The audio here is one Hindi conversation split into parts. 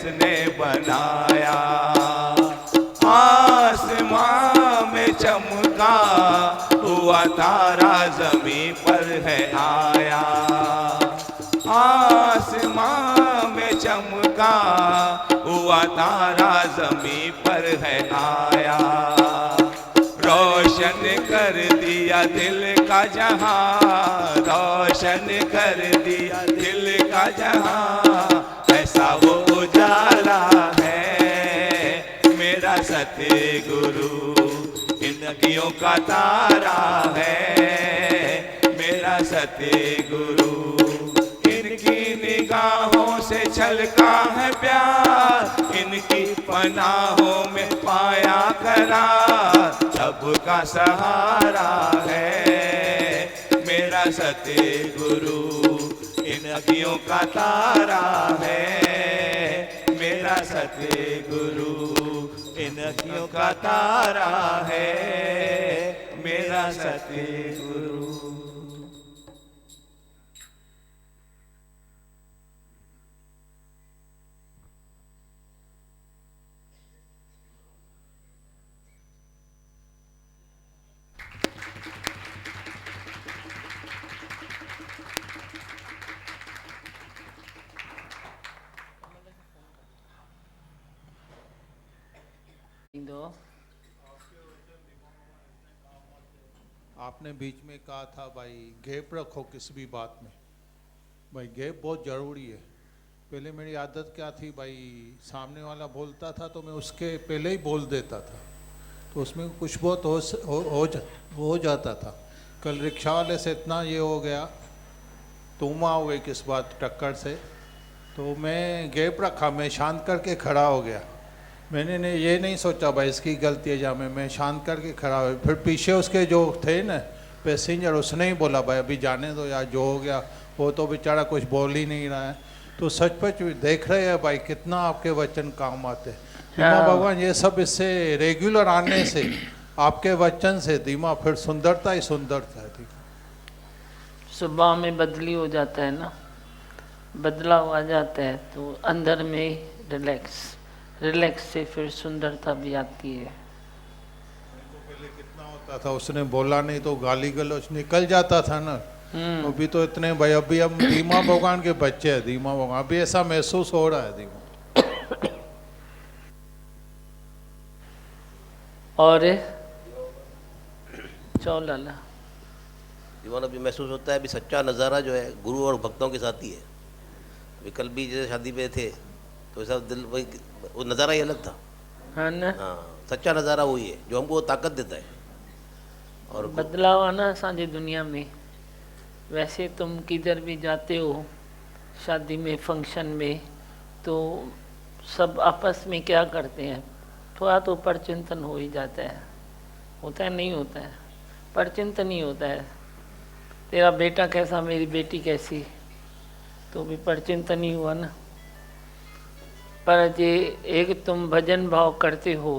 किसने बनाया। आसमां में चमका हुआ तारा ज़मीं पर है आया। आसमां में चमका हुआ तारा ज़मीं पर है आया। रोशन कर दिया दिल का जहां, रोशन कर दिया दिल का जहां। ऐसा वो उजाला है मेरा सतगुरु, इन अखियों का तारा है मेरा सतगुरु। इनकी निगाहों से छलका है प्यार, इनकी पनाहों में पाया करार। सबका सहारा है मेरा सतगुरु, इन अखियों का तारा है मेरा सतगुरु। इन अखियों का तारा है मेरा सतगुरु। आपने बीच में कहा था भाई गैप रखो किसी भी बात में, भाई गैप बहुत ज़रूरी है। पहले मेरी आदत क्या थी भाई, सामने वाला बोलता था तो मैं उसके पहले ही बोल देता था, तो उसमें कुछ बहुत हो जाता था। कल रिक्शा वाले से इतना ये हो गया, तुम हो गई किस बात टक्कर से, तो मैं गैप रखा, मैं शांत करके खड़ा हो गया। मैंने ये नहीं सोचा भाई इसकी गलती है जा मैं शांत करके खड़ा हो। फिर पीछे उसके जो थे ना पैसेंजर, उसने ही बोला भाई अभी जाने दो यार, जो हो गया वो तो बेचारा कुछ बोल ही नहीं रहा है। तो सचमुच देख रहे हैं भाई कितना आपके वचन काम आते हैं। धीमा भगवान ये सब इससे रेगुलर आने से आपके वचन से धीमा फिर सुंदरता ही सुंदरता है। सुबह में बदली हो जाता है ना, बदलाव आ जाता है तो अंदर में रिलैक्स से फिर सुंदरता भी आती है। पहले कितना होता था, उसने बोला नहीं तो गाली गलौज निकल जाता था ना। अभी तो इतने भाई, अभी हम धीमा भगवान के बच्चे हैं, धीमा भगवान अभी ऐसा महसूस हो रहा है धीमा। और चौलाला जीवन अभी महसूस होता है, अभी सच्चा नज़ारा जो है गुरु और भक्तों के साथ ही है। अभी कल भी जैसे शादी पे थे तो ऐसा दिल वही, वो नज़ारा ही अलग था। हाँ ना, हाँ सच्चा नज़ारा वही है जो हमको ताकत देता है। और बदलाव आना असांजी दुनिया में। वैसे तुम किधर भी जाते हो शादी में, फंक्शन में, तो सब आपस में क्या करते हैं, थोड़ा तो परचिंतन हो ही जाता है। होता है नहीं होता है, परचिंतन ही होता है। तेरा बेटा कैसा, मेरी बेटी कैसी, तो भी परचिंतन ही हुआ ना। पर जे एक तुम भजन भाव करते हो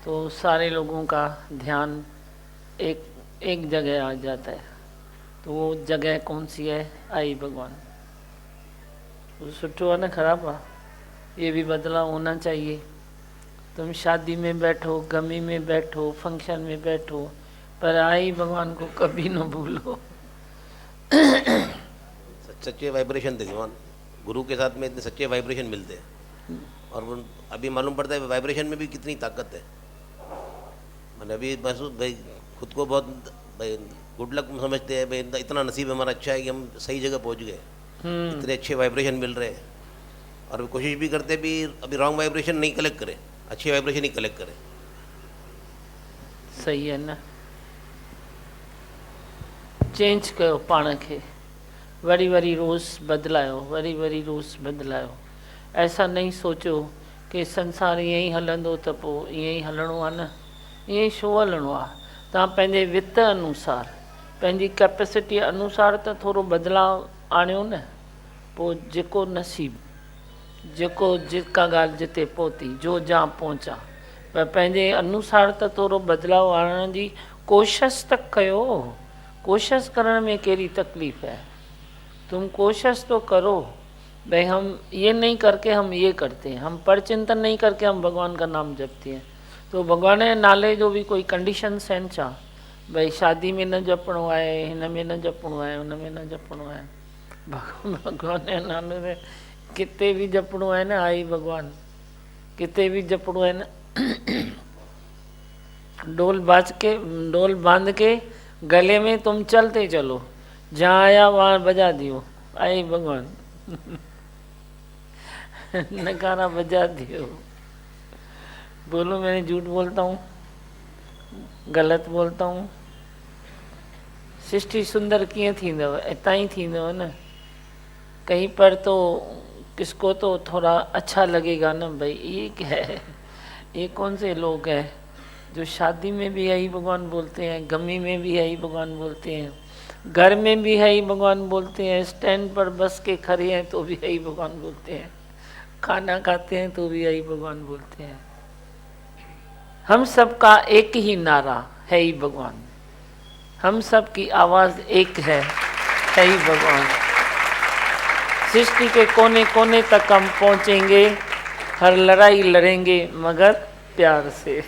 तो सारे लोगों का ध्यान एक जगह आ जाता है। तो वो जगह कौन सी है, आई भगवान। वो सुठो है ना, खराब है, ये भी बदलाव होना चाहिए। तुम शादी में बैठो, गमी में बैठो, फंक्शन में बैठो, पर आई भगवान को कभी न भूलो। सच्चे वाइब्रेशन थे जीवन, गुरु के साथ में इतने सच्चे वाइब्रेशन मिलते हैं। और वो अभी मालूम पड़ता है वाइब्रेशन में भी कितनी ताकत है। मैंने अभी महसूस भाई खुद को बहुत भाई गुड लक समझते हैं भाई, इतना नसीब हमारा अच्छा है कि हम सही जगह पहुंच गए, इतने अच्छे वाइब्रेशन मिल रहे हैं। और कोशिश भी करते भी अभी रॉन्ग वाइब्रेशन नहीं कलेक्ट करें, अच्छे वाइब्रेशन ही कलेक्ट करें। सही है ना, चेंज कयो पाण खे, वरी रोज़ बदलायो, वरी रोज़ बदलायो। ऐसा नहीं सोचो कि संसार ईअं ई हलंदो त पोइ ईअं ई हलणो आहे न, ईअं ई छो हलणो आहे। तव्हां पंहिंजे वित अनुसार, पंहिंजी कैपेसिटी अनुसार त थोरो बदलाव आणियो न। पोइ जेको नसीब, जेको जेका ॻाल्हि जिते पहुती, जो जहाँ पहुचा, पर पंहिंजे अनुसार त थोरो बदलाव आणण जी कोशिशि त कयो। कोशिशि करण में कहिड़ी तकलीफ़ है, तुम कोशिश तो करो। भाई हम ये नहीं करके हम ये करते हैं, हम परचिंतन नहीं करके हम भगवान का नाम जपते हैं। तो भगवान जे नाले जो भी कोई कंडीशन्स आहिनि छा, भाई शादी में न जपणो आहे, हिन में न जपणो आहे, हुन में न जपणो आहे। भगवान जे नाले में किथे भी जपणो आहे न, आई भगवान किथे भी जपणो आहे न। डोल बांध के गले में तुम चलते चलो, जहाँ आया वहाँ बजा दियो, आई भगवान। नगारा बजा दियो। बोलो मैंने झूठ बोलता हूँ, गलत बोलता हूँ? सृष्टि सुंदर कीअं थींदव, इतां ही थींदव न। कहीं पर तो किसको तो थोड़ा अच्छा लगेगा ना, भाई ये क्या है, ये कौन से लोग हैं जो शादी में भी यही भगवान बोलते हैं, गमी में भी यही भगवान बोलते हैं, घर में भी यही भगवान बोलते हैं, स्टैंड पर बस के खड़े हैं तो भी यही भगवान बोलते हैं, खाना खाते हैं तो भी यही भगवान बोलते हैं। हम सबका एक ही नारा है ही भगवान, हम सब की आवाज़ एक है ही भगवान। सृष्टि के कोने कोने तक हम पहुँचेंगे, हर लड़ाई लड़ेंगे मगर प्यार से।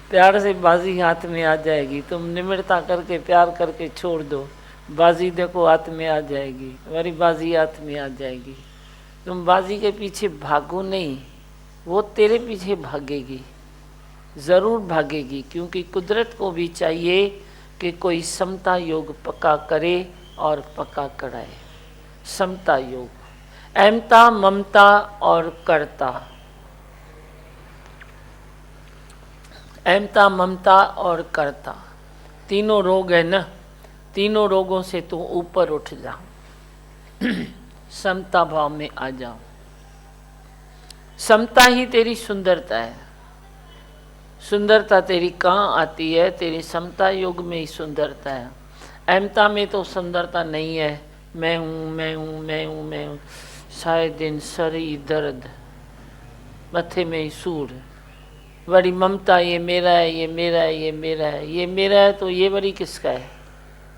प्यार से बाजी हाथ में आ जाएगी। तुम निम्रता करके प्यार करके छोड़ दो, बाजी देखो हाथ में आ जाएगी, वही बाजी हाथ में आ जाएगी। तुम बाजी के पीछे भागो नहीं, वो तेरे पीछे भागेगी, ज़रूर भागेगी, क्योंकि कुदरत को भी चाहिए कि कोई समता योग पक्का करे और पक्का कराए। समता योग, अहमता, ममता और कर्ता, अहमता, ममता और कर्ता, तीनों रोग है ना। तीनों रोगों से तू ऊपर उठ जा, समता भाव में आ जाओ। समता ही तेरी सुंदरता है। सुंदरता तेरी कहाँ आती है? तेरी समता योग में ही सुंदरता है। अहमता में तो सुंदरता नहीं है, मैं हूँ मैं हूँ मैं हूँ मैं हूँ, सारे दिन सर ही दर्द, मथे में ही सूर। बड़ी ममता, ये मेरा है ये मेरा है ये मेरा है ये मेरा है, तो ये बड़ी किसका है,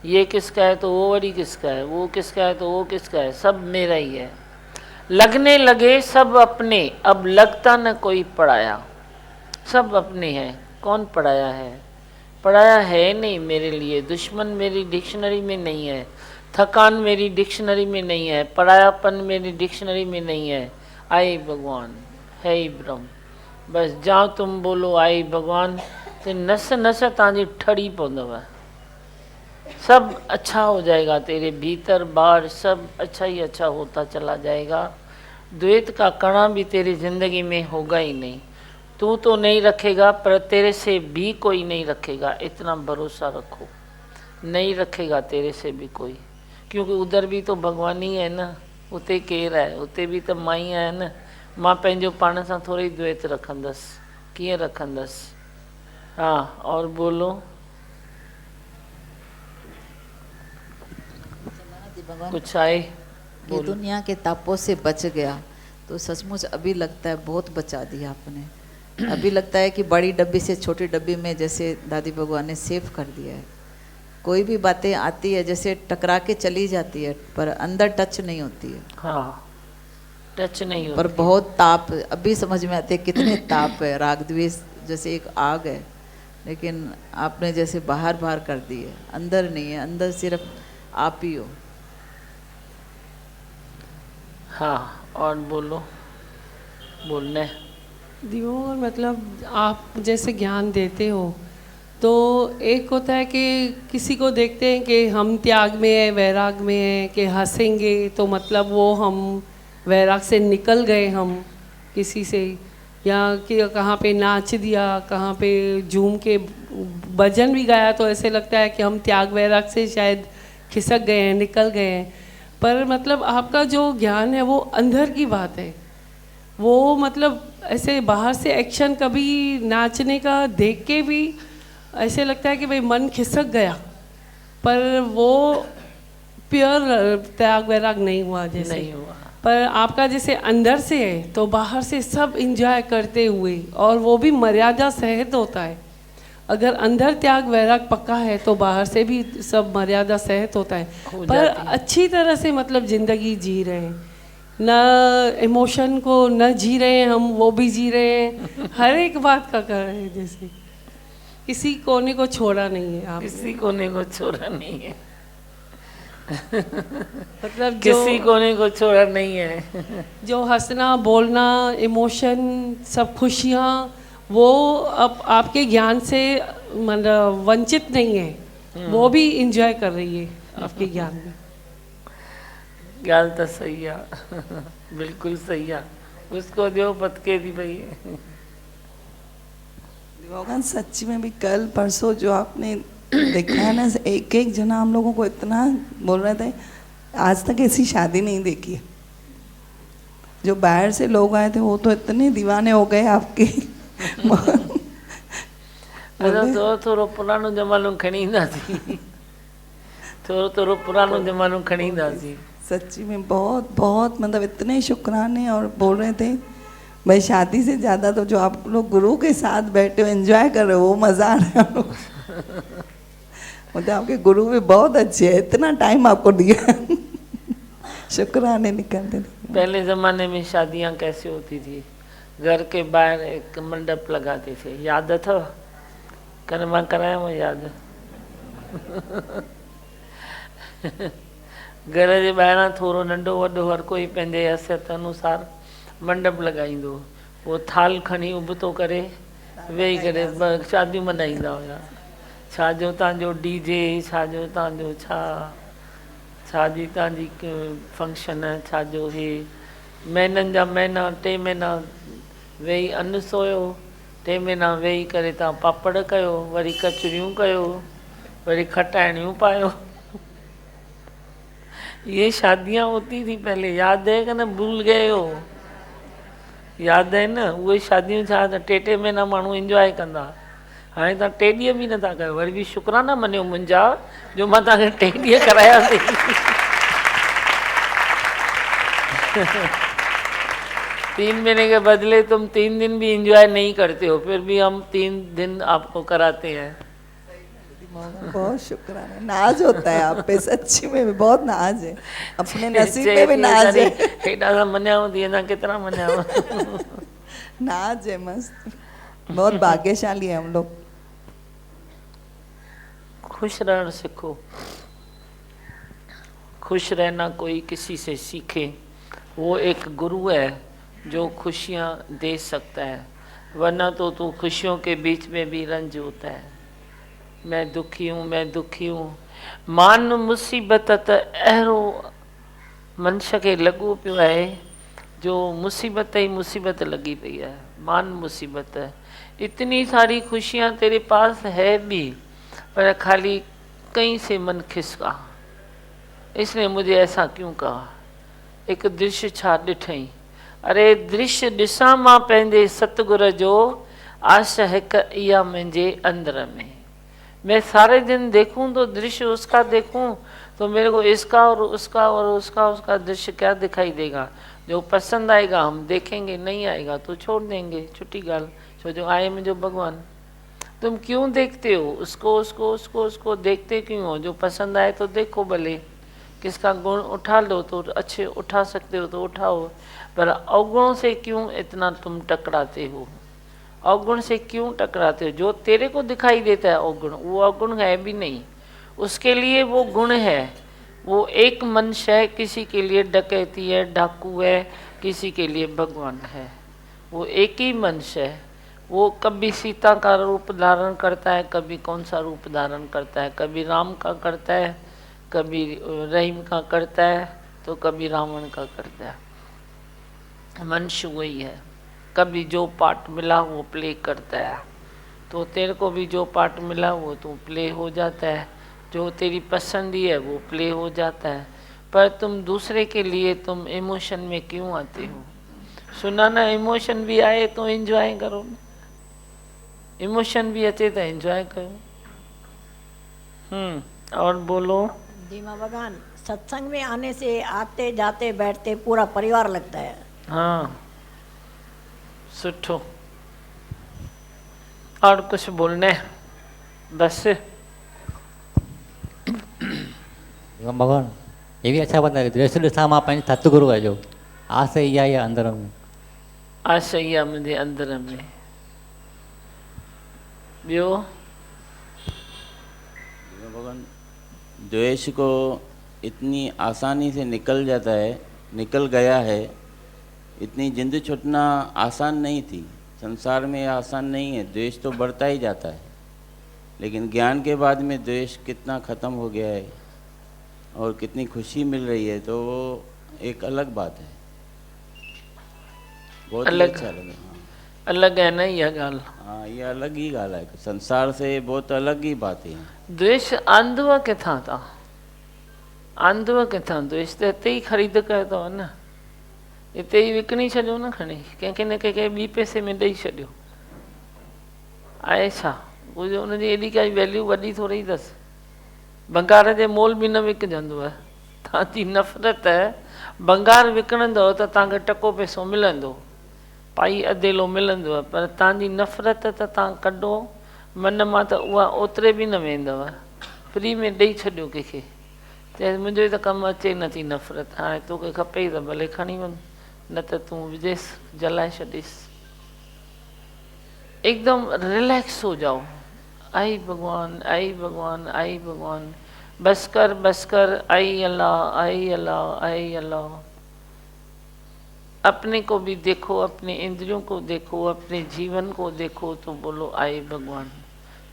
ये किसका है तो वो बड़ी किसका है, वो किसका है तो वो किसका है, सब मेरा ही है। लगने लगे सब अपने, अब लगता न कोई पराया। सब अपने हैं, कौन पराया है? पराया है नहीं मेरे लिए। दुश्मन मेरी डिक्शनरी में नहीं है, थकान मेरी डिक्शनरी में नहीं है, परायापन मेरी डिक्शनरी में नहीं है। आई भगवान है ही ब्रह्म। बस जाओ तुम बोलो आई भगवान, तो नस नस तव्हांजी ठड़ी पवंदव। सब अच्छा हो जाएगा, तेरे भीतर बाहर सब अच्छा ही अच्छा होता चला जाएगा। द्वैत का कणा भी तेरी जिंदगी में होगा ही नहीं। तू तो नहीं रखेगा, पर तेरे से भी कोई नहीं रखेगा, इतना भरोसा रखो। नहीं रखेगा तेरे से भी कोई, क्योंकि उधर भी तो भगवान ही है ना। उते केर है? उते भी तो माई है न। मां पंहिंजो पाण सां थोड़ी द्वैत रखंदसि, कीअं रखंदसि? हाँ, और बोलो। कुछ आए? ये दुनिया के तापों से बच गया तो सचमुच अभी लगता है बहुत बचा दिया आपने। अभी लगता है कि बड़ी डब्बी से छोटी डब्बी में जैसे दादी भगवान ने सेव कर दिया है। कोई भी बातें आती है जैसे टकरा के चली जाती है, पर अंदर टच नहीं होती है। हाँ, टच नहीं होती। पर बहुत ताप अभी समझ में आते हैं, कितने ताप है। राग द्वेष जैसे एक आग है, लेकिन आपने जैसे बाहर बाहर कर दी है, अंदर नहीं है। अंदर सिर्फ आप ही हो। हाँ, और बोलो। बोलने दियो, मतलब आप जैसे ज्ञान देते हो तो एक होता है कि किसी को देखते हैं कि हम त्याग में है, वैराग में है, कि हंसेंगे तो मतलब वो हम वैराग से निकल गए हम किसी से, या कि कहाँ पे नाच दिया, कहाँ पे झूम के भजन भी गाया तो ऐसे लगता है कि हम त्याग वैराग से शायद खिसक गए हैं, निकल गए हैं। पर मतलब आपका जो ज्ञान है वो अंदर की बात है। वो मतलब ऐसे बाहर से एक्शन कभी नाचने का देख के भी ऐसे लगता है कि भाई मन खिसक गया, पर वो प्योर त्याग वैराग नहीं हुआ जैसे नहीं हुआ। पर आपका जैसे अंदर से है तो बाहर से सब इंजॉय करते हुए, और वो भी मर्यादा सहित होता है। अगर अंदर त्याग वैराग पक्का है तो बाहर से भी सब मर्यादा सहित होता है, पर अच्छी तरह से मतलब ज़िंदगी जी रहे हैं। न इमोशन को न जी रहे हैं हम, वो भी जी रहे हैं, हर एक बात का कर रहे हैं। जैसे किसी कोने को छोड़ा नहीं है आप, किसी कोने को छोड़ा नहीं है, मतलब किसी कोने को छोड़ा नहीं है। जो हंसना बोलना इमोशन सब खुशियाँ वो अब आपके ज्ञान से मतलब वंचित नहीं है, वो भी इंजॉय कर रही है आपके ज्ञान में। ॻाल्हि त सही आहे, बिल्कुलु सही आहे। उसको दियो पतके दी भई। भगवान सच्ची में भी कल परसों जो आपने देखा है ना, एक एक जना हम लोगों को इतना बोल रहे थे, आज तक ऐसी शादी नहीं देखी है। जो बाहर से लोग आए थे वो तो इतने दीवाने हो गए आपके। थोरो थोरो पुरानो ज़मानो खणी ईंदासीं, थोरो थोरो पुरानो ज़मानो खणी ईंदासीं। सच्ची में बहुत बहुत मतलब इतने शुक्राने, और बोल रहे थे भाई शादी से ज़्यादा तो जो आप लोग गुरु के साथ बैठे हो एंजॉय कर रहे हो वो मज़ा आ रहा है। मतलब आपके गुरु भी बहुत अच्छे हैं, इतना टाइम आपको दिया। शुक्राने निकलते थे। पहले ज़माने में शादियाँ कैसे होती थी, घर के बाहर एक मंडप लगाते थे, याद अथव? कल मां कराया हुआ याद? घर जे ॿाहिरां थोरो नंढो वॾो हर कोई पंहिंजे हैसियत अनुसार मंडप लॻाईंदो, पोइ थाल खणी उबतो करे वेही करे शादियूं मल्हाईंदा हुया। छाजो तव्हांजो डीजे, छाजो तव्हांजो छाजी तव्हांजी फंक्शन, छाजो हे महीननि जा महीना 3 महीना वेही अन्न सोयो, 3 महीना वेही करे तव्हां पापड़ कयो, वरी कचरियूं कयो, वरी खटाइणियूं पायो। ये शादियाँ होती थी पहले, याद है कि न? भूल गए हो? याद है न? उहे शादियूं छा 3 महीना माण्हू इंजॉय कंदा। हाणे तव्हां 3 ॾींहं बि नथा कयो, वरी बि शुक्राना मञियो मुंहिंजा जो मां तव्हांखे 3 ॾींहं करायासीं। 3 महीने के बदले तुम 3 दिन भी इंजॉय नहीं करते हो, फिर भी हम 3 दिन आपको कराते हैं। बहुत शुक्राना, नाज होता है आप पे, सच्ची में भी बहुत नाज है, अपने नसीब में भी नाज है। हेॾा था मञाओ थी, अञा केतिरा मञाओ। नाज है, मस्त, बहुत भाग्यशाली है हम लोग। खुश रहना सीखो, खुश रहना कोई किसी से सीखे, वो एक गुरु है जो खुशियाँ दे सकता है, वरना तो तू खुशियों के बीच में भी रंज होता है। मैं दुखी हूँ, मैं दुखी हूँ, मान मुसीबत त अहिड़ो मनुष्य खे लॻो पियो आहे जो मुसीबत ही मुसीबत लगी पई है। मान मुसीबत, इतनी सारी खुशियाँ तेरे पास है भी, पर खाली कहीं से मन खिसका, इसने मुझे ऐसा क्यों कहा। एक दृश्य छा ॾिठई, अरे दृश्य ॾिसां मां पंहिंजे सतगुर जो, आश हिक इहा मुंहिंजे अंदर में। मैं सारे दिन देखूं तो दृश्य उसका देखूं तो मेरे को इसका और उसका और उसका दृश्य क्या दिखाई देगा। जो पसंद आएगा हम देखेंगे, नहीं आएगा तो छोड़ देंगे, छुट्टी गाल। छो जो आए मुझे भगवान, तुम क्यों देखते हो उसको उसको उसको उसको देखते क्यों हो। जो पसंद आए तो देखो, भले किसका गुण उठा लो तो अच्छे उठा सकते हो तो उठाओ, पर अवगुणों से क्यों इतना तुम टकराते हो। अवगुण से क्यों टकराते हो। जो तेरे को दिखाई देता है अवगुण, वो अवगुण है भी नहीं, उसके लिए वो गुण है। वो एक मनुष्य है, किसी के लिए डकैती है, डाकू है, किसी के लिए भगवान है। वो एक ही मनुष्य है। वो कभी सीता का रूप धारण करता है, कभी कौन सा रूप धारण करता है, कभी राम का करता है, कभी रहीम का करता है, तो कभी रावण का करता है। मनुष्य वही है। कभी जो पार्ट मिला वो प्ले करता है, तो तेरे को भी जो पार्ट मिला वो तो प्ले हो जाता है। जो तेरी पसंदी है वो प्ले हो जाता है, पर तुम दूसरे के लिए तुम इमोशन में क्यों आते हो। सुना ना, इमोशन भी आए तो एंजॉय करो, इमोशन भी अचे तो एंजॉय करो। और बोलो जी माँ भगवान, सत्संग में आने से आते जाते बैठते पूरा परिवार लगता है। हाँ, सुठो। और कुछ बोलने बस। भगवान ये भी अच्छा बता है, दृश्य दिशा में पंहिंजे सतगुरु है जो आशैया या अंदर में। आशैया मुंहिंजे अंदर में। ॿियो? भगवान द्वेष को इतनी आसानी से निकल जाता है, निकल गया है। इतनी जिंद छुटना आसान नहीं थी, संसार में आसान नहीं है। द्वेष तो बढ़ता ही जाता है, लेकिन ज्ञान के बाद में द्वेष कितना ख़त्म हो गया है और कितनी खुशी मिल रही है, तो वो एक अलग बात है। बहुत अलग अच्छा लगा। हाँ, अलग है ना इहा ॻाल्हि। हाँ, ये अलग ही ॻाल्हि है, संसार से बहुत अलग ही बात है। द्वेष आंदव किथां था? आंदव किथां? द्वेष त हिते ई ख़रीद कयो अथव न, हिते ई विकिणी छॾियो न, खणी कंहिंखे न कंहिंखे ॿी पैसे में ॾेई छॾियो। आहे छा उहो? उनजी एॾी काई वैल्यू वॾी थोरी अथसि। भंगार जे मोल बि न विकिजंदव। तव्हांजी नफ़रत, भंगार विकिणंदव त तव्हांखे टको पैसो मिलंदो, पाई अधेलो मिलंदव, पर तव्हांजी नफ़रत त तव्हां कढो मन मां त उहा ओतिरे बि न वेंदव। फ्री में ॾेई छॾियो कंहिंखे, चए मुंहिंजो त कमु अचे नथी नफ़रत, हाणे तोखे खपे त भले खणी वञ, न त तूं विझेसि, जलाए छॾीसि। एकदम रिलैक्स हो जाओ। आई भगवान, आई भगवान, आई भगवान, बस कर बस कर, आई अल्लाह, आई अल्लाह, आई अल्लाह। अपने को भी देखो, अपने इंद्रियों को देखो, अपने जीवन को देखो तो बोलो आई भगवान।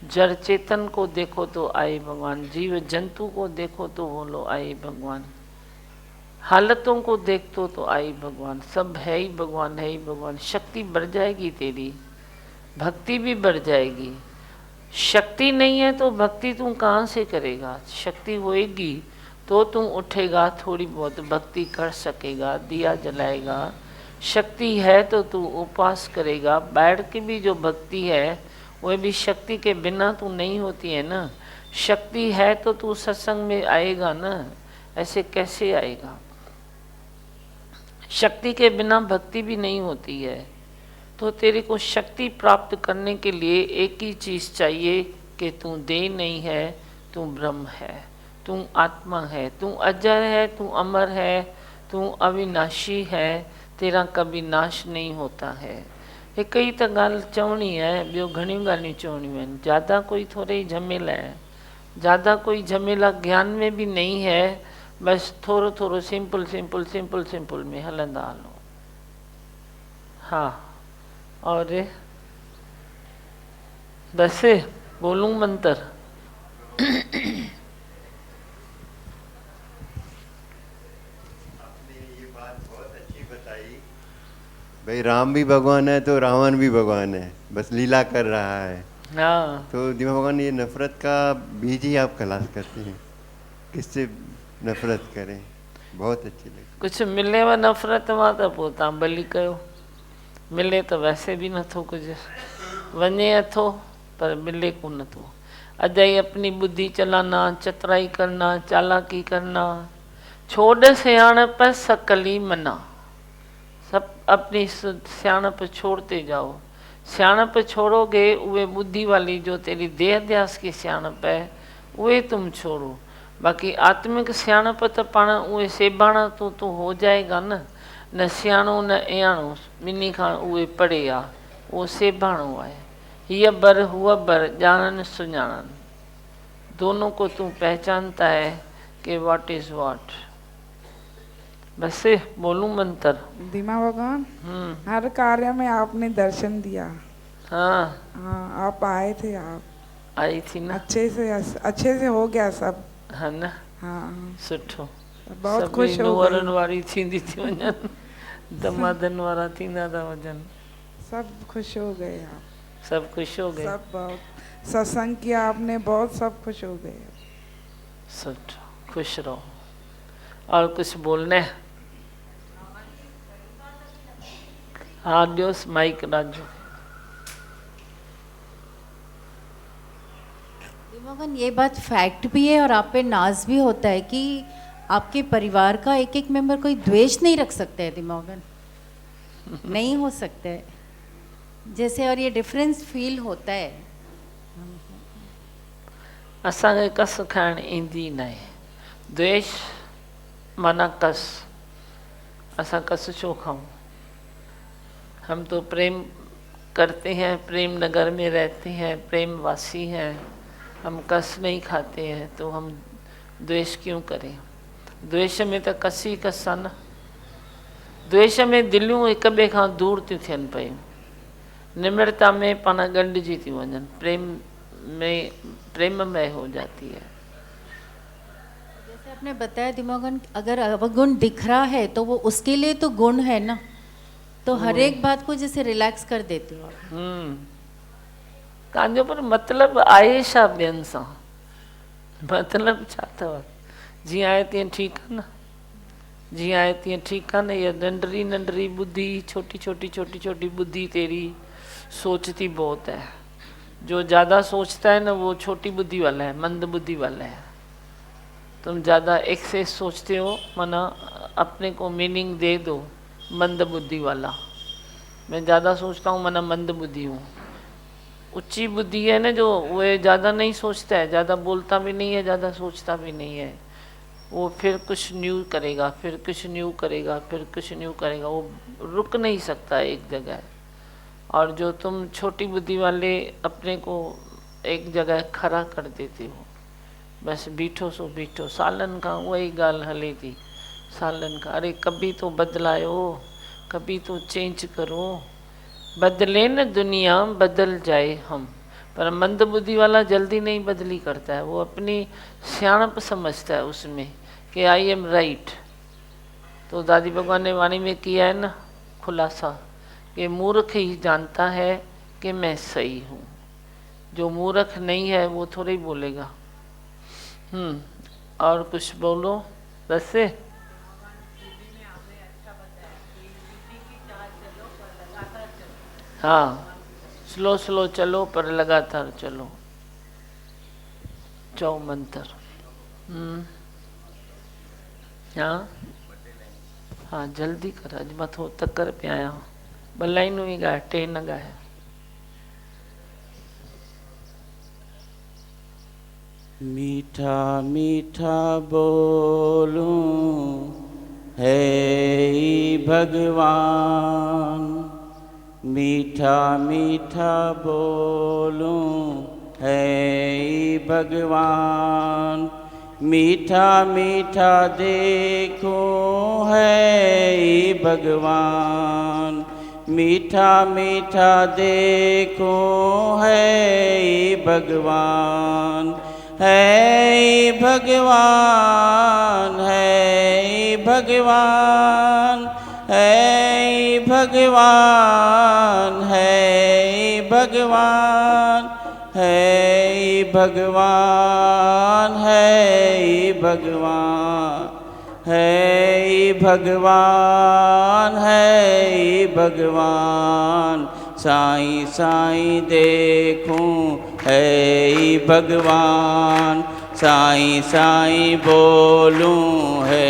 जड़ चेतन को देखो तो आई भगवान। जीव जंतु को देखो तो बोलो आई भगवान। हालतों को देखो तो आई भगवान। सब है ही भगवान, है ही भगवान। शक्ति बढ़ जाएगी तेरी, भक्ति भी बढ़ जाएगी। शक्ति नहीं है तो भक्ति तू कहाँ से करेगा? शक्ति होएगी तो तू उठेगा, थोड़ी बहुत भक्ति कर सकेगा, दिया जलाएगा। शक्ति है तो तू उपवास करेगा। बैठ के भी जो भक्ति है वह भी शक्ति के बिना तो नहीं होती है ना। शक्ति है तो तू सत्संग में आएगा ना, ऐसे कैसे आएगा? शक्ति के बिना भक्ति भी नहीं होती है। तो तेरे को शक्ति प्राप्त करने के लिए एक ही चीज़ चाहिए कि तू देह नहीं है, तू ब्रह्म है, तू आत्मा है, तू अजर है, तू अमर है, तू अविनाशी है, तेरा कभी नाश नहीं होता है। हिक ही त ॻाल्हि चवणी है, ॿियो घणियूं ॻाल्हियूं चवणियूं आहिनि। ज़्यादा कोई थोरे ई झमेला है, ज़्यादा कोई झमेला ज्ञान में भी नहीं है। बस थोरो थोरो सिंपल सिंपल सिंपल सिंपल में हलंदा हलो। हाँ, और बस बोलूं मंत्र? भाई राम भी भगवान है तो रावण भी भगवान है, बस लीला कर रहा है। हाँ, तो दिमा भगवान ये नफरत का बीज ही आप खलास करते हैं, किससे नफरत करें? बहुत अच्छी लगी। कुछ मिले व नफ़रत मां त पोइ तव्हां भली कयो, मिले तो वैसे भी नथो कुछ, वञे अथो पर मिले को नथो। अजाई अपनी बुद्धि चलाना, चतराई करना, चालाकी करना, छोड़ सियाणप सकली मना। सब अपनी सियाणप छोड़ते जाओ। सियाणप छोड़ोगे वे बुद्धि वाली जो तेरी देह ध्यास की सियाणप है वे तुम छोड़ो। बाकी आत्मिक सियाणप तो पाण उहे सेबाणा तो हो जाएगा न। न सियाणो न एयाणो, ॿिन्ही खां उहे परे आ, उहो सेबाणो आहे। हीअ बर हुआ बर, ॼाणनि सुञाणनि, दोनों को तू पहचानता है कि व्हाट इज व्हाट। बस बोलूं मंत्र? दिमा भगवान, हर कार्य में आपने दर्शन दिया। हाँ हाँ, आप आए थे, आप आई थी ना, अच्छे से हो गया सब, है ना? हाँ, सुठो। बहुत खुश हो गई। नुंहरनि वारी थींदी थी वञनि, दमादनि वारा थींदा था वञनि। सब खुश हो गए आप, सब खुश हो गए। सब बहुत सत्संग किया आपने, बहुत सब खुश हो गए। सुठो, खुश रहो। और कुछ बोलने? हाँ, दियोस माइक राजू। मगन ये बात फैक्ट भी है और आप पे नाज भी होता है कि आपके परिवार का एक एक मेंबर कोई द्वेष नहीं रख सकता है दिमागन, नहीं हो सकता है जैसे, और ये डिफरेंस फील होता है। असांखे कस खाइण ईंदी न आहे। द्वेष माना कस, असां कस छो खाऊं? हम तो प्रेम करते हैं, प्रेम नगर में रहते हैं, प्रेम वासी हैं, हम कस नहीं खाते हैं, तो हम द्वेष क्यों करें? द्वेष में तो कसी कस आहे न। द्वेष में दिलियूं हिक ॿिए खां दूर थियूं थियनि पयूं, निम्रता में पाण ॻंढिजी थियूं वञनि, प्रेममय हो जाती है। जैसे आपने बताया दिमागन, अगर अवगुण दिख रहा है तो वो उसके लिए तो गुण है ना, तो हर एक बात को जैसे रिलैक्स कर देते हो आप। तव्हांजो पर मतिलबु आहे छा ॿियनि सां? मतिलबु छा अथव? जीअं आहे तीअं ठीकु आहे न, जीअं आहे तीअं ठीकु आहे न। ये नंढड़ी नंढड़ी बुद्धि, छोटी छोटी छोटी छोटी बुद्धि तेरी सोचती बहुत है। जो ज़्यादा सोचता है ना वो छोटी बुद्धि वाला है, मंद बुद्धि वाला है। तुम ज़्यादा एक्सेस सोचते हो, माना अपने को मीनिंग दे दो मंद बुद्धि वाला। मैं ज़्यादा सोचता हूँ माना मंद बुद्धि हूँ। ऊंची बुद्धि है ना जो, वो ज़्यादा नहीं सोचता है, ज़्यादा बोलता भी नहीं है, ज़्यादा सोचता भी नहीं है। वो फिर कुछ न्यू करेगा, फिर कुछ न्यू करेगा, फिर कुछ न्यू करेगा, वो रुक नहीं सकता एक जगह। और जो तुम छोटी बुद्धि वाले अपने को एक जगह खड़ा कर देते हो, बस बीठो सो बीठो। सालन का वही गाल हले थी, सालन का, अरे कभी तो बदलायो, कभी तो चेंज करो, बदले न दुनिया बदल जाए हम। पर मंद बुद्धि वाला जल्दी नहीं बदली करता है, वो अपनी सियाणप समझता है उसमें कि आई एम राइट। तो दादी भगवान ने वाणी में किया है ना खुलासा कि मूर्ख ही जानता है कि मैं सही हूँ। जो मूर्ख नहीं है वो थोड़ा ही बोलेगा। और कुछ बोलो वैसे। हाँ, स्लो स्लो चलो पर लगातार चलो। चौ मंत्र। हाँ जल्दी कर, अज मथो तकर पिया आहियां। ॿ लाइनूं ई ॻाए, टे न ॻाए। मीठा मीठा बोलूं है भगवान, मीठा मीठा बोलूं है भगवान, मीठा मीठा देखूं है भगवान, मीठा मीठा देखूं है भगवान, है भगवान, है भगवान, है भगवान, है भगवान, है भगवान, है भगवान, है भगवान, है भगवान, साईं साईं देखूं है भगवान, साईं साईं बोलूं है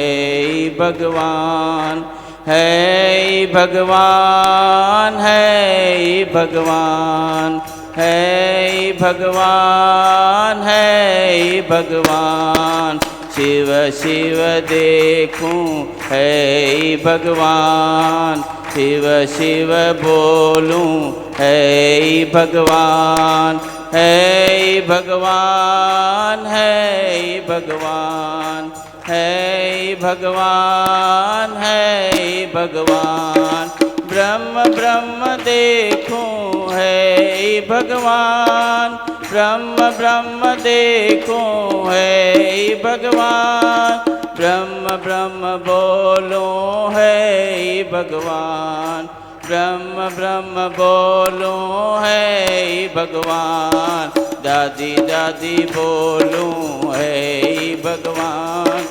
भगवान, है भगवान, है भगवान, है भगवान, है भगवान, शिव शिव देखूं है भगवान, शिव शिव बोलूं है भगवान, है भगवान, है भगवान, है भगवान, है भगवान, ब्रह्म ब्रह्म देखूं है भगवान, ब्रह्म ब्रह्म देखूं है भगवान, ब्रह्म ब्रह्म बोलूं है भगवान, ब्रह्म ब्रह्म बोलूं है भगवान, दादी दादी बोलूं है भगवान,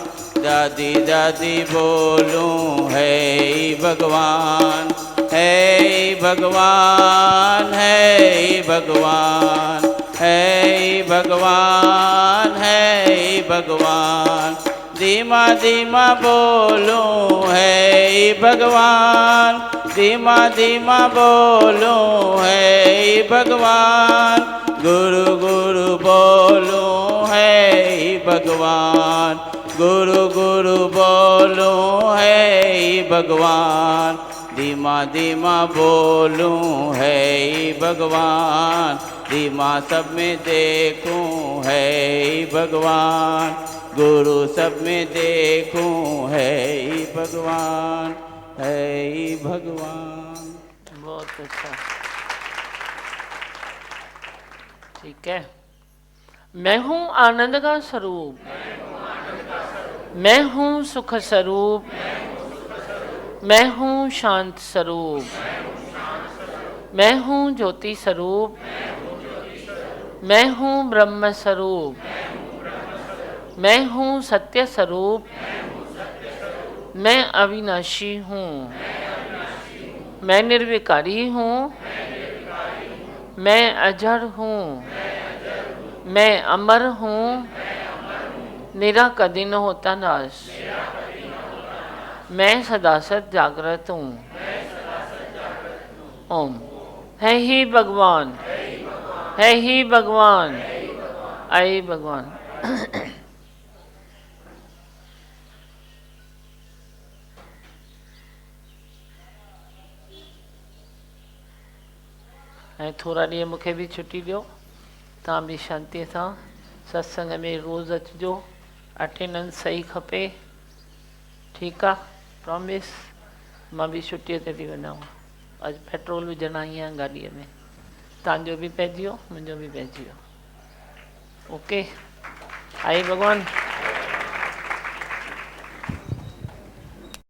दादी दादी बोलूं है भगवान, है भगवान, है भगवान, है भगवान, है भगवान, धीमा धीमा बोलूं है भगवान, धीमा धीमा बोलूं है भगवान, गुरु गुरु बोलूं है भगवान, गुरु गुरु बोलूं है भगवान, धीमा धीमा बोलूं है भगवान, धीमा सब में देखूं है भगवान, गुरु सब में देखूं है भगवान, है भगवान। बहुत अच्छा, ठीक है। मैं हूँ आनंद का स्वरूप, मैं हूँ सुख स्वरूप, मैं हूँ शांत स्वरूप, मैं हूँ ज्योति स्वरूप, मैं हूँ ब्रह्म स्वरूप, मैं हूँ सत्य स्वरूप, मैं अविनाशी हूँ, मैं निर्विकारी हूँ, मैं अजर हूँ, मैं अमर हूँ, मेरा कभी न होता नाश, मैं सदा सत जागृत हूँ। ओम। है ही भगवान, है ही भगवान, आई भगवान। ऐं थोड़ा ॾींहं मूंखे बि छुटी ॾियो, तव्हां बि शांतीअ सां सत्संग में रोज़ अचिजो, अटेंडेंस सही खपे, ठीकु आहे, प्रॉमिस। मां बि छुटीअ ते थी वञां, अॼु पेट्रोल विझण आई आहियां गाॾीअ में, तव्हांजो बि पइजी वियो, मुंहिंजो बि पइजी वियो। ओके, आई भॻवान।